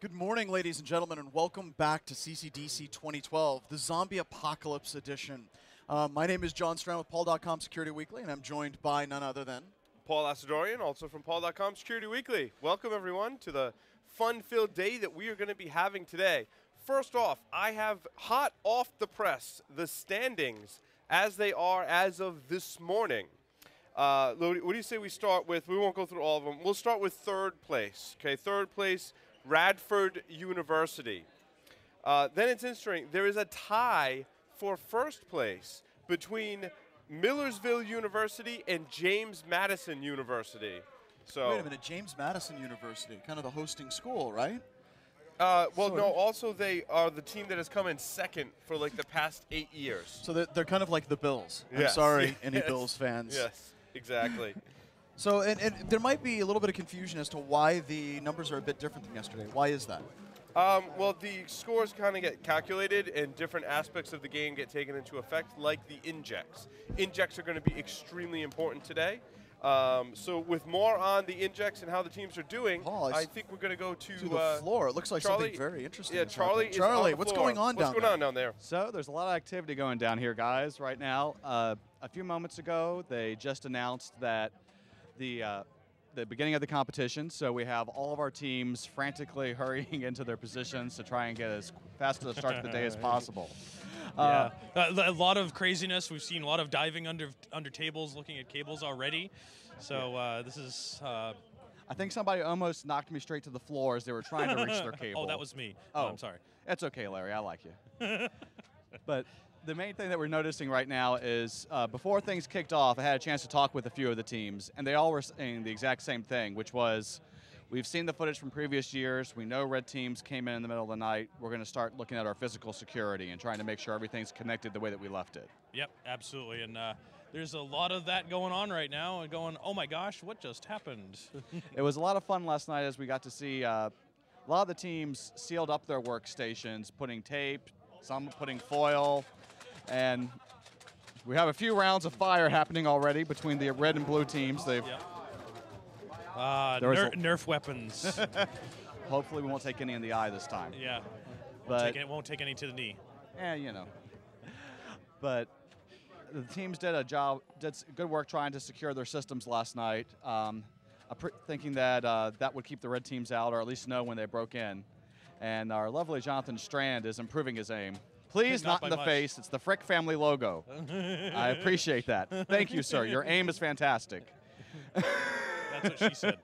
Good morning, ladies and gentlemen, and welcome back to CCDC 2012, the Zombie Apocalypse Edition. My name is John Strand with Paul.com Security Weekly, and I'm joined by none other than Paul Asadorian, also from Paul.com Security Weekly. Welcome, everyone, to the fun-filled day that we are going to be having today. First off, I have hot off the press the standings as they are as of this morning. What do you say we start with? We won't go through all of them. We'll start with third place. Okay, third place, Radford University. Then it's interesting. There is a tie for first place between Millersville University and James Madison University. So wait a minute, James Madison University, kind of the hosting school, right? Well, no, also they are the team that has come in second for like the past 8 years. So they're kind of like the Bills. Yes. I'm sorry, any Bills fans. Yes, exactly. So, and there might be a little bit of confusion as to why the numbers are a bit different than yesterday. Why is that? Well, the scores kind of get calculated and different aspects of the game get taken into effect, like the injects. Injects are going to be extremely important today. So with more on the injects and how the teams are doing, Paul, I think we're going to go to the floor. It looks like Charlie, something very interesting. Yeah, Charlie is Charlie, on the what's floor. going on What's down going there? on down there? So there's a lot of activity going down here, guys, right now. A few moments ago, they just announced that the beginning of the competition, so we have all of our teams frantically hurrying into their positions to try and get as fast a start to the day as possible. Yeah, a lot of craziness. We've seen a lot of diving under tables, looking at cables already. So this is... I think somebody almost knocked me straight to the floor as they were trying to reach their cable. Oh, that was me. Oh, I'm sorry. It's okay, Larry. I like you. But the main thing that we're noticing right now is before things kicked off, I had a chance to talk with a few of the teams, and they all were saying the exact same thing, which was we've seen the footage from previous years. We know red teams came in the middle of the night. We're going to start looking at our physical security and trying to make sure everything's connected the way that we left it. Yep, absolutely. And there's a lot of that going on right now and going, oh my gosh, what just happened? It was a lot of fun last night as we got to see a lot of the teams sealed up their workstations, putting tape, some putting foil, and we have a few rounds of fire happening already between the red and blue teams. They've Nerf weapons. Hopefully we won't take any in the eye this time. Yeah, but it won't take any to the knee. Yeah, you know. But the teams did good work trying to secure their systems last night, thinking that that would keep the red teams out, or at least know when they broke in. And our lovely Jonathan Strand is improving his aim. Please, not in the face. It's the Frick family logo. I appreciate that. Thank you, sir. Your aim is fantastic. That's what she said.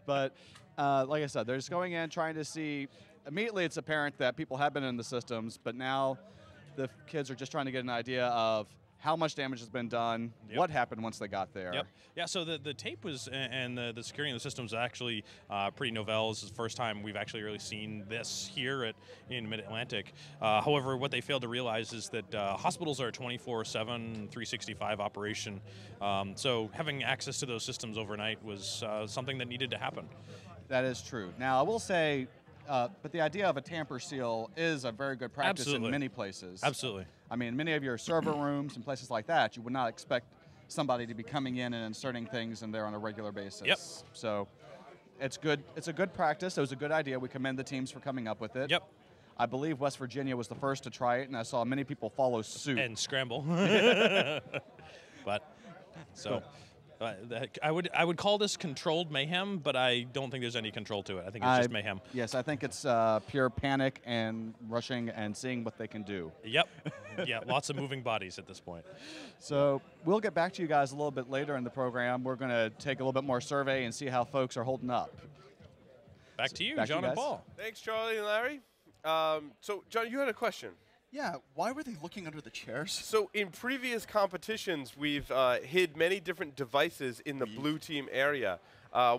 But like I said, they're just going in, trying to see. Immediately, it's apparent that people have been in the systems, but now the kids are just trying to get an idea of how much damage has been done, what happened once they got there. Yep. Yeah, so the tape was, and the securing of the system was actually pretty novel. This is the first time we've actually really seen this here in Mid-Atlantic. However, what they failed to realize is that hospitals are a 24/7, 365 operation. So having access to those systems overnight was something that needed to happen. That is true. Now, I will say, but the idea of a tamper seal is a very good practice in many places. Absolutely. I mean, many of your server rooms and places like that, you would not expect somebody to be coming in and inserting things in there on a regular basis. Yep. So it's good. It's a good practice. It was a good idea. We commend the teams for coming up with it. Yep. I believe West Virginia was the first to try it, and I saw many people follow suit. And scramble. But so. I would call this controlled mayhem, but I don't think there's any control to it. I think it's just mayhem. Yes, I think it's pure panic and rushing and seeing what they can do. Yep. Yeah, lots of moving bodies at this point. So we'll get back to you guys a little bit later in the program. We're going to take a little bit more survey and see how folks are holding up. Back to you, John and Paul. Thanks, Charlie and Larry. So, John, you had a question. Yeah, why were they looking under the chairs? So in previous competitions, we've hid many different devices in the blue team area.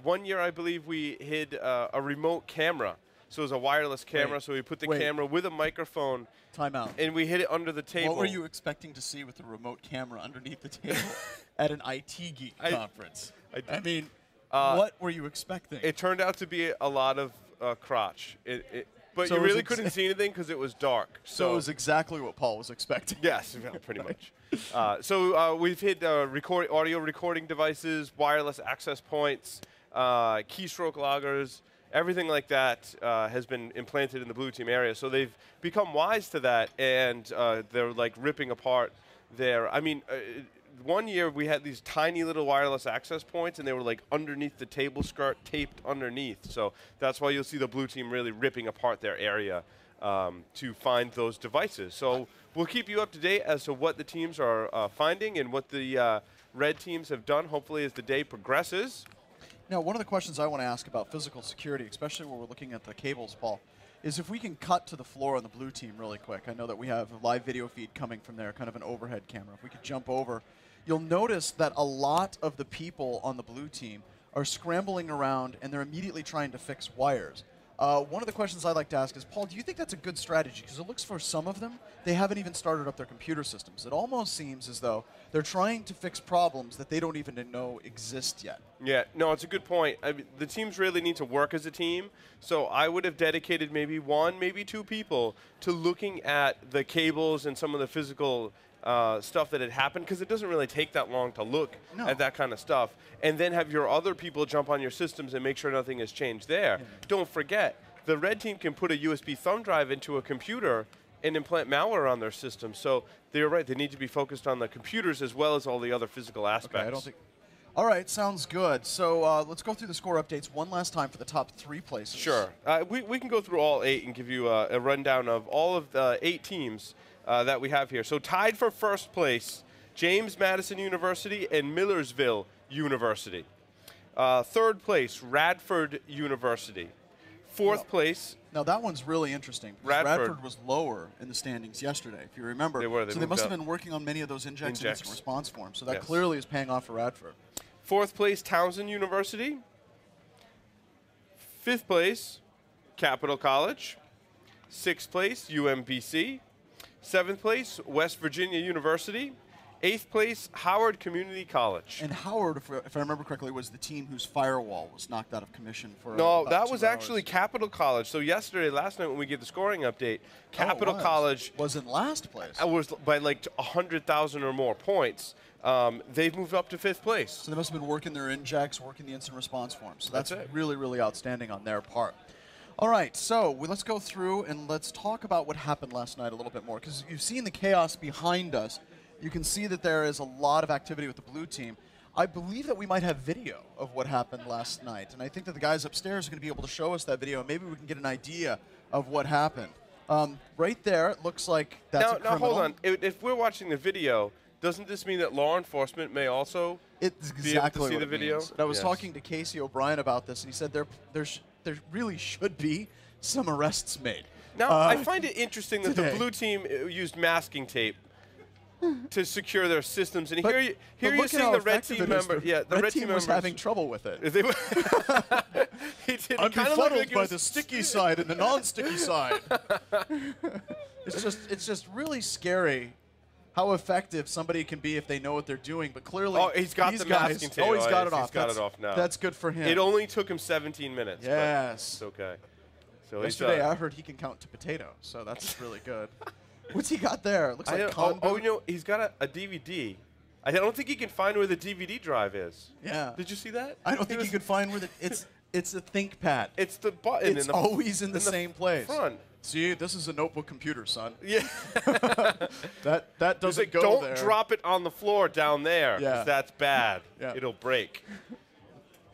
One year, I believe, we hid a remote camera. So it was a wireless camera, so we put the camera with a microphone. Time out. And we hid it under the table. What were you expecting to see with the remote camera underneath the table at an IT Geek conference? I mean, what were you expecting? It turned out to be a lot of crotch. But so you really couldn't see anything because it was dark. So it was exactly what Paul was expecting. Yes, pretty much. So we've hit audio recording devices, wireless access points, keystroke loggers, everything like that has been implanted in the blue team area. So they've become wise to that, and they're like ripping apart their. I mean, one year we had these tiny little wireless access points, and they were like underneath the table skirt, taped underneath. So that's why you'll see the blue team really ripping apart their area to find those devices. So we'll keep you up to date as to what the teams are finding and what the red teams have done, hopefully, as the day progresses. Now, one of the questions I want to ask about physical security, especially when we're looking at the cables, Paul, is if we can cut to the floor on the blue team really quick. I know that we have a live video feed coming from there, kind of an overhead camera. If we could jump over, you'll notice that a lot of the people on the blue team are scrambling around, and they're immediately trying to fix wires. One of the questions I'd like to ask is, Paul, do you think that's a good strategy? Because it looks for some of them, they haven't even started up their computer systems. It almost seems as though they're trying to fix problems that they don't even know exist yet. Yeah, no, it's a good point. I mean, the teams really need to work as a team, so I would have dedicated maybe one, maybe two people to looking at the cables and some of the physical stuff that had happened, because it doesn't really take that long to look at that kind of stuff, and then have your other people jump on your systems and make sure nothing has changed there. Yeah. Don't forget, the red team can put a USB thumb drive into a computer and implant malware on their system. So they're right, they need to be focused on the computers as well as all the other physical aspects. Okay, I don't think. All right, sounds good. So let's go through the score updates one last time for the top 3 places. Sure. We can go through all 8 and give you a rundown of all of the 8 teams that we have here. So tied for first place, James Madison University and Millersville University. Third place, Radford University. Fourth place. Now that one's really interesting. Radford was lower in the standings yesterday, if you remember. They were. So they must have been working on many of those injects and instant response forms. So that clearly is paying off for Radford. Fourth place, Townsend University. Fifth place, Capital College. Sixth place, UMBC. Seventh place, West Virginia University. Eighth place, Howard Community College. And Howard, if I remember correctly, was the team whose firewall was knocked out of commission for No, that was 2 actually hours. Capital College. So last night when we gave the scoring update, Capital College was in last place. Was by like 100,000 or more points. They've moved up to 5th place. So they must have been working their injects, working the instant response forms. So that's it. really, really outstanding on their part. All right, so let's go through and let's talk about what happened last night a little bit more, because you've seen the chaos behind us. You can see that there is a lot of activity with the blue team. I believe that we might have video of what happened last night, and I think that the guys upstairs are going to be able to show us that video, and maybe we can get an idea of what happened. Right there, it looks like that's a criminal. Now, hold on. If we're watching the video, doesn't this mean that law enforcement may also it's exactly be able to see what the video? Means. And I was talking to Casey O'Brien about this, and he said there really should be some arrests made. Now, I find it interesting that today. the blue team used masking tape to secure their systems, and here you're seeing seeing the red team member. Yeah, the red team was members having trouble with it. He I'm kind of befuddled like by the sticky side and the non-sticky side. It's just really scary how effective somebody can be if they know what they're doing. But clearly, he's got the masking tape. Oh, he's got it off. He's got it off now. That's good for him. It only took him 17 minutes. Yes. But it's okay. So yesterday, I heard he can count to potato, so that's really good. What's he got there? It looks like he's got a DVD. I don't think he can find where the DVD drive is. Yeah. Did you see that? I don't think he could find where it's a ThinkPad. It's the button. It's always in the same place. Front. See, this is a notebook computer, son. Yeah. that doesn't go don't there. Don't drop it on the floor down there. Yeah. That's bad. Yeah. It'll break.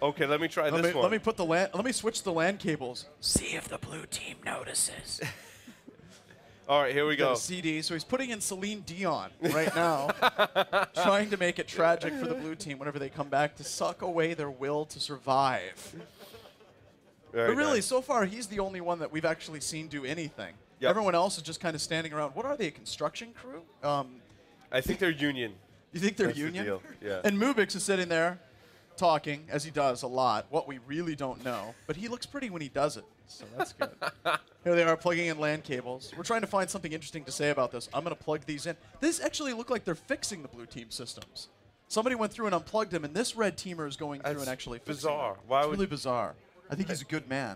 Okay, let me try this one. Let me switch the LAN cables. See if the blue team notices. All right, here we go. CD. So he's putting in Celine Dion right now, trying to make it tragic for the blue team whenever they come back to suck away their will to survive. But really, so far, he's the only one that we've actually seen do anything. Yep. Everyone else is just kind of standing around. What are they, a construction crew? I think they're union. You think they're That's union? the deal. Yeah. And Mubix is sitting there talking, as he does a lot, what we really don't know. But he looks pretty when he does it, so that's good. Here they are plugging in LAN cables. We're trying to find something interesting to say about this. I'm going to plug these in. This actually look like they're fixing the blue team systems. Somebody went through and unplugged them, and this red teamer is going through and actually fixing bizarre. them. Why it's really bizarre. I think he's a good man.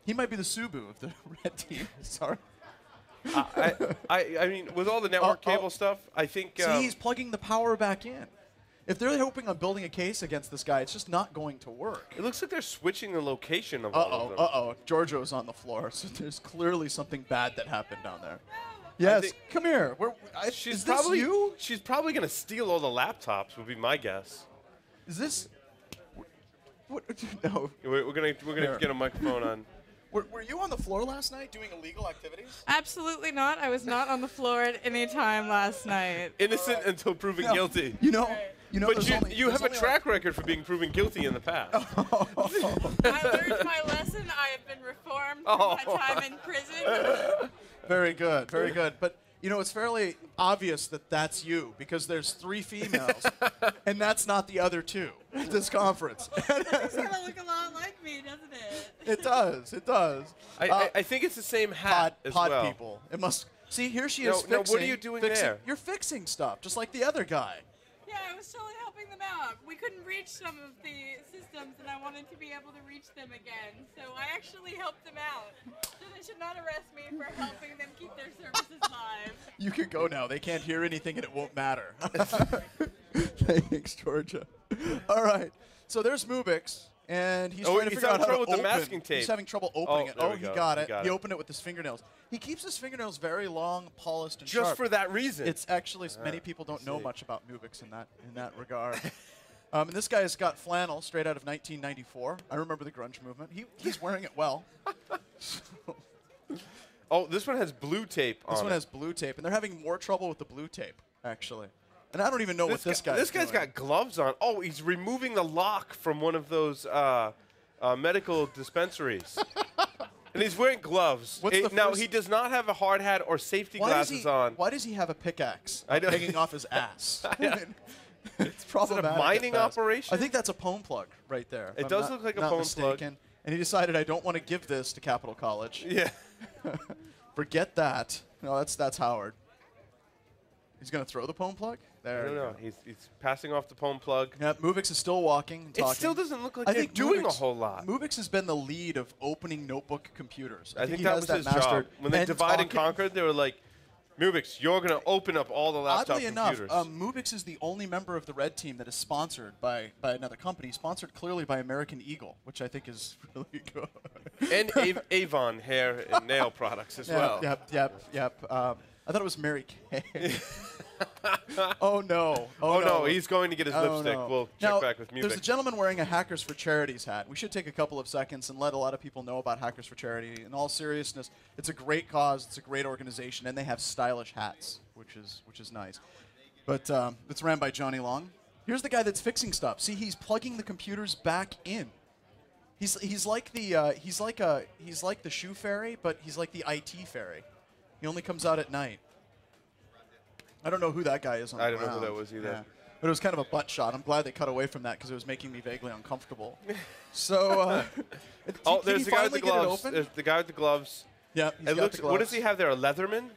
He might be the Subu of the red team. Sorry. I mean, with all the network cable stuff, I think... See, he's plugging the power back in. if they're hoping on building a case against this guy, it's just not going to work. It looks like they're switching the location of all of them. Uh-oh. Giorgio's on the floor, so there's clearly something bad that happened down there. Yes, come here. Is this you? She's probably going to steal all the laptops, would be my guess. Is this? What? No. We're gonna get a microphone on. Were you on the floor last night doing illegal activities? Absolutely not. I was not on the floor at any time last night. Innocent until proven guilty. You know, But you have a track record for being proven guilty in the past. I learned my lesson. I have been reformed from my time in prison. Very good, very good. But you know, it's fairly obvious that that's you because there's 3 females, and that's not the other 2 at this conference. It's gonna look a lot like me, doesn't it? It does. It does. I think it's the same hat as pod well. people. It must. See, here she is. No, fixing, what are you doing fixing, there? You're fixing stuff, just like the other guy. Yeah, I was totally helping them out. We couldn't reach some of the systems, and I wanted to be able to reach them again. So I actually helped them out. So they should not arrest me for helping them keep their services live. You can go now. They can't hear anything, and it won't matter. Thanks, Georgia. All right. So there's Mubix, and he's trying to figure out how to with open. the masking tape. He's having trouble opening it. there Oh, we he go. got it. He got He it. opened it with his fingernails. He keeps his fingernails very long, polished, and Just sharp. for that reason. It's actually many people don't know much about Mubix in that regard. And this guy's got flannel straight out of 1994. I remember the grunge movement. He's wearing it well. Oh, this one has blue tape on it. This one has blue tape, and they're having more trouble with the blue tape, actually. And I don't even know what this guy's This guy's doing. got gloves on. Oh, he's removing the lock from one of those medical dispensaries. And he's wearing gloves. Now, he does not have a hard hat or safety glasses on. Why does he have a pickaxe I know. hanging off his ass? It's Is it problematic. a mining at best. operation? I think that's a pwn plug right there. It does look like a pwn plug. And he decided, I don't want to give this to Capital College. Yeah. Forget that. No, that's Howard. He's going to throw the pwn plug? There I don't you know. go. He's passing off the pwn plug. Yeah, Mubix is still walking and talking. It still doesn't look like I they're think doing a Mubix- whole lot. Mubix has been the lead of opening notebook computers. I think he that has was that his mastered. job. When they And divide and talking- conquered, they were like, Mubix, you're going to open up all the laptop Oddly enough, computers. Mubix is the only member of the red team that is sponsored by another company, sponsored clearly by American Eagle, which I think is really good. And Avon hair and nail products as well. Yep. I thought it was Mary Kay. Oh no! Oh no, he's going to get his Oh, lipstick. no. We'll Now, check back with there's a Mubix. gentleman wearing a Hackers for Charities hat. We should take a couple of seconds and let a lot of people know about Hackers for Charity. In all seriousness, it's a great cause, it's a great organization, and they have stylish hats, which is nice. But it's ran by Johnny Long. Here's the guy that's fixing stuff. See, he's plugging the computers back in. He's like the shoe fairy, but he's like the IT fairy. He only comes out at night. I don't know who that guy is on the I don't know who ground. that was either. Yeah. But it was kind of a butt shot. I'm glad they cut away from that because it was making me vaguely uncomfortable. So, Oh, did there's he the guy with finally the get it gloves. open? There's the guy with the gloves. Yeah, he's It got looks. the What gloves. does he have there? A Leatherman?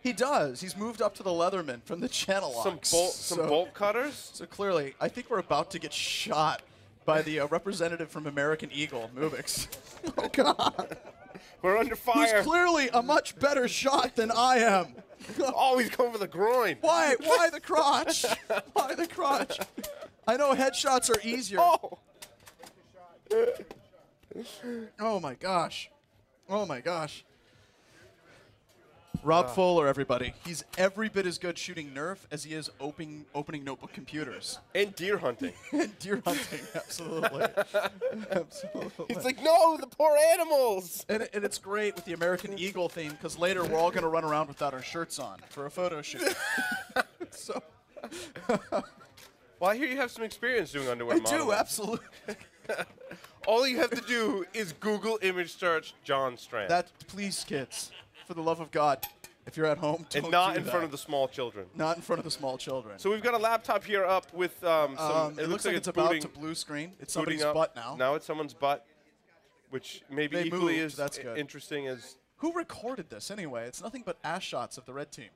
He does. He's moved up to the Leatherman from the channel locks. Some bolt cutters? So clearly, I think we're about to get shot by the representative from American Eagle, Mubix. Oh, God. We're under Who's fire. clearly a much better shot than I am. Oh, he's going for the groin. Why? Why the crotch? Why the crotch? I know headshots are easier. Oh. Oh my gosh. Oh my gosh. Rob Fuller, everybody. He's every bit as good shooting Nerf as he is opening notebook computers. And deer hunting. And deer hunting, absolutely. Absolutely. He's like, no, the poor animals. And it's great with the American Eagle theme because later we're all going to run around without our shirts on for a photo shoot. So Well, I hear you have some experience doing underwear I modeling. do, absolutely. All you have to do is Google image search John Strand. That, please, kids, for the love of God, if you're at home, don't and not do in that. front of the small children. Not in front of the small children. So we've got a laptop here up with some. It looks like it's booting, about to blue screen. It's booting somebody's up. butt now. Now it's someone's butt, which maybe They equally moved, is that's good. interesting as. Who recorded this anyway? It's nothing but ass shots of the red team.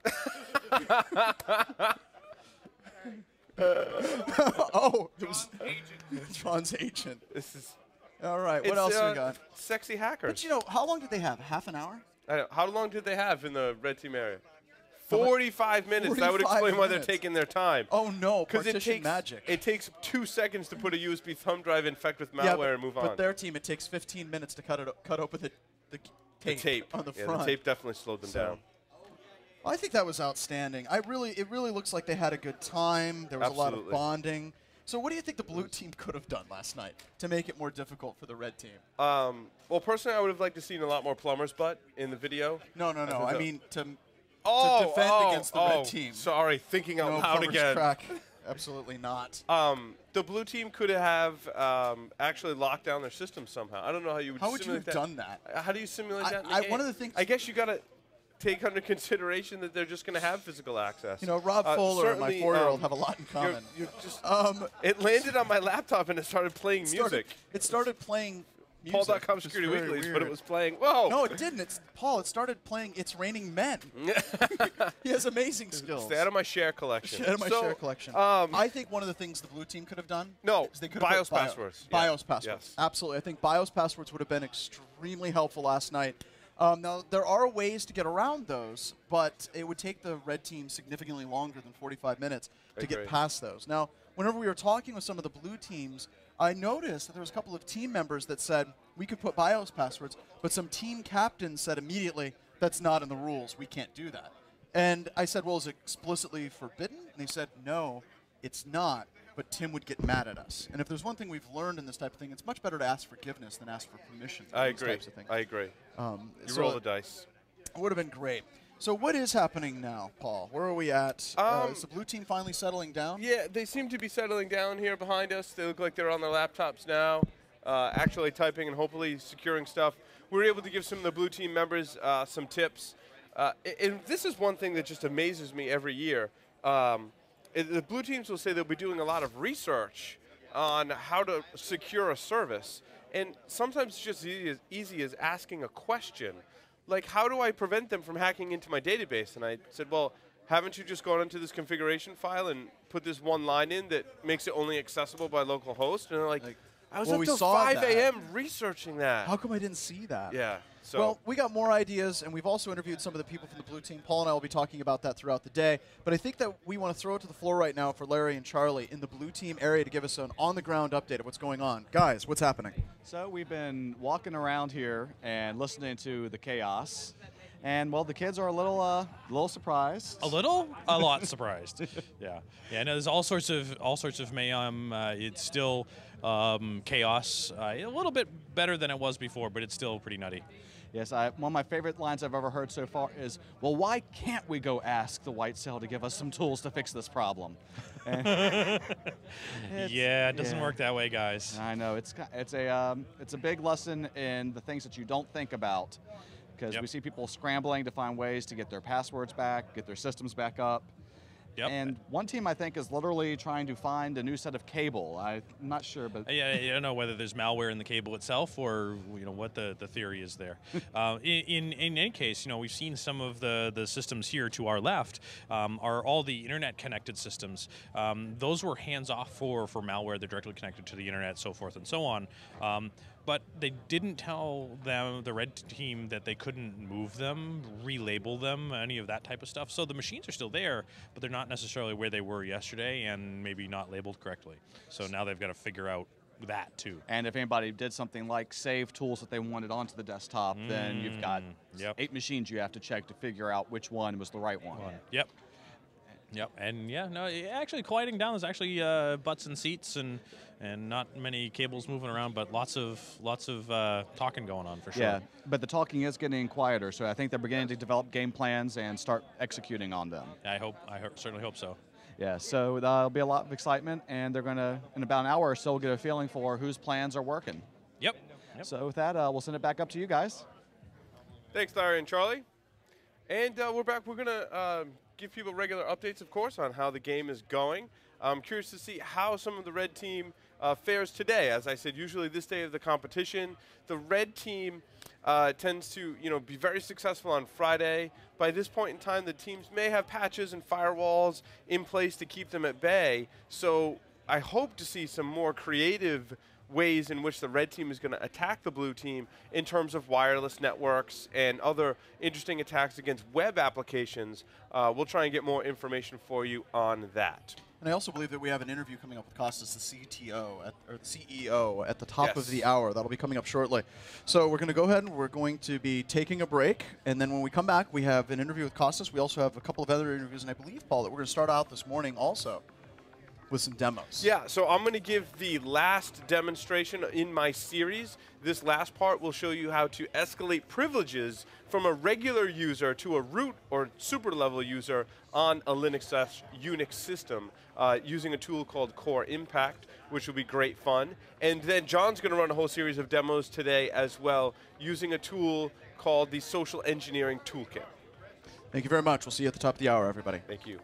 Oh, it was Tron's agent. This is. All right, what it's, else we got? Sexy hackers. But you know, how long did they have? Half an hour? I don't know. How long did they have in the red team area? 45 minutes. That would 45 explain why they're minutes. taking their time. Oh no, Because partition magic. it takes 2 seconds to put a USB thumb drive, infect with malware, yeah, but, and move on. But their team, it takes 15 minutes to cut open the tape on the yeah, front. the tape definitely slowed them down. I think that was outstanding. It really looks like they had a good time. There was a lot of Absolutely. bonding. So what do you think the blue team could have done last night to make it more difficult for the red team? Well, personally, I would have liked to seen a lot more plumber's butt in the video. No. I mean to defend against the red team. Sorry, thinking out No loud plumber's again. crack. Absolutely not. The blue team could have actually locked down their system somehow. I don't know how you would. How would you simulate have that. done that? How do you simulate that? In the one game? of the things- I guess you got to take under consideration that they're just going to have physical access. You know, Rob Fuller and my certainly, 4-year-old have a lot in common. You're just, it landed on my laptop and it started playing music. It started playing music. Paul.com which is Security very Weeklies, but weird. it was playing. Whoa! No, it didn't. Paul. It started playing It's Raining Men. He has amazing skills. Stay out of my share collection. Out of my share collection. I think one of the things the blue team could have done. No, is they could have BIOS put passwords. BIOS Yeah. passwords. Yes. Absolutely. I think BIOS passwords would have been extremely helpful last night. Now, there are ways to get around those, but it would take the red team significantly longer than 45 minutes to Agree. get past those. Now, whenever we were talking with some of the blue teams, I noticed that there was a couple of team members that said we could put BIOS passwords, but some team captains said immediately, that's not in the rules. We can't do that. And I said, well, is it explicitly forbidden? And they said, no, it's not, but Tim would get mad at us. And if there's one thing we've learned in this type of thing, it's much better to ask forgiveness than ask for permission. I these agree. Types of things. I agree. You So roll the dice. It would have been great. So what is happening now, Paul? Where are we at? Is the blue team finally settling down? Yeah, they seem to be settling down here behind us. They look like they're on their laptops now, actually typing and hopefully securing stuff. We were able to give some of the blue team members some tips. And this is one thing that just amazes me every year. The blue teams will say they'll be doing a lot of research on how to secure a service. And sometimes it's just easy as asking a question. Like, how do I prevent them from hacking into my database? And I said, well, haven't you just gone into this configuration file and put this one line in that makes it only accessible by local host? And they're like I was well, up we till saw 5 that. a.m. researching that. How come I didn't see that? Yeah. So Well, we got more ideas, and we've also interviewed some of the people from the blue team. Paul and I will be talking about that throughout the day. But I think that we want to throw it to the floor right now for Larry and Charlie in the blue team area to give us an on-the-ground update of what's going on. Guys, what's happening? So we've been walking around here and listening to the chaos. And, well, the kids are a little surprised. A lot surprised. Yeah. No, there's all sorts of mayhem. It's still chaos. A little bit better than it was before, but it's still pretty nutty. Yes, one of my favorite lines I've ever heard so far is, well, why can't we go ask the White Cell to give us some tools to fix this problem? Yeah, it doesn't work that way, guys. I know. It's a big lesson in the things that you don't think about, because we see people scrambling to find ways to get their passwords back, get their systems back up. Yep. And one team, I think, is literally trying to find a new set of cable. I'm not sure, but Yeah, I don't know whether there's malware in the cable itself or what the theory is there. In any case, we've seen some of the systems here to our left are all the internet connected systems. Those were hands off for malware. They're directly connected to the internet, so forth and so on. But they didn't tell the red team that they couldn't move them, relabel them, any of that type of stuff. So the machines are still there, but they're not necessarily where they were yesterday and maybe not labeled correctly. So now they've got to figure out that too. And if anybody did something like save tools that they wanted onto the desktop, then you've got 8 machines you have to check to figure out which one was the right one. Yep. And actually quieting down. There's actually butts and seats and not many cables moving around, but lots of talking going on for sure. Yeah, but the talking is getting quieter, so I think they're beginning to develop game plans and start executing on them. I certainly hope so. Yeah, so there'll be a lot of excitement, and they're going to, in about an hour or so, get a feeling for whose plans are working. Yep. So with that, we'll send it back up to you guys. thanks, Larry and Charlie. And we're back. We're going to give people regular updates, of course, on how the game is going. I'm curious to see how some of the red team fares today. As I said, usually this day of the competition, the red team tends to be very successful on Friday. By this point in time, the teams may have patches and firewalls in place to keep them at bay. So I hope to see some more creative ways in which the red team is going to attack the blue team in terms of wireless networks and other interesting attacks against web applications. We'll try and get more information for you on that. And I also believe that we have an interview coming up with Costas, the CTO, or the CEO, at the top Yes. of the hour. That'll be coming up shortly. So we're going to go ahead and we're going to be taking a break. And then when we come back, we have an interview with Costas. We also have a couple of other interviews, and I believe, Paul, that we're going to start out this morning also with some demos. Yeah, so I'm going to give the last demonstration in my series. This last part will show you how to escalate privileges from a regular user to a root or super level user on a Linux/Unix system using a tool called Core Impact, which will be great fun. And then John's going to run a whole series of demos today as well using a tool called the Social Engineering Toolkit. Thank you very much. We'll see you at the top of the hour, everybody. Thank you.